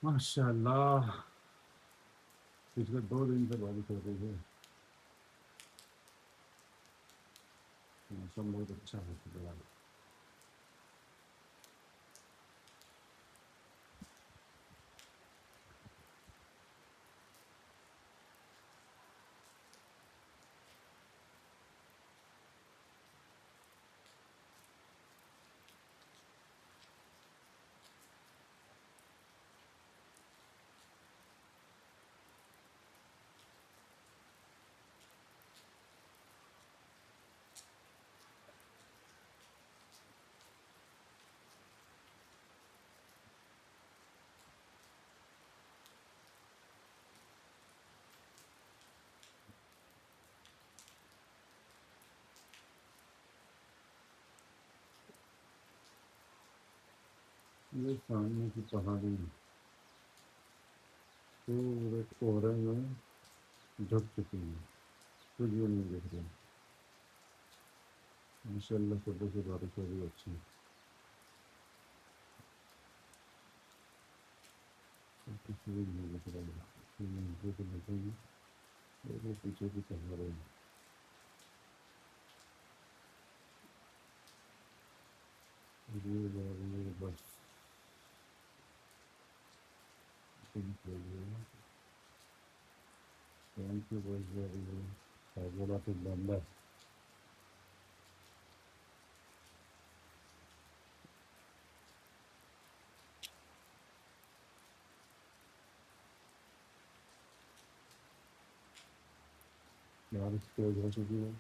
माशाल्लाह पिछले 2 दिन से बारिश हो रही है। मौसम बहुत अच्छा है फिलहाल। ये सामने की पहाड़ी पूरे कोहरे में ढक चुकी है, कुछ भी नहीं दिख रहा। माशाल्लाह सुबह से बारिश हो रही है अच्छी। किसी भी नहीं दिख रहा है। मंदिर के देखेंगे और वो पीछे की पहाड़ है। ये बस ट्रेन की बस जा रही है सागवाड़ा से बंदा। बारिश तेज हो चुकी है।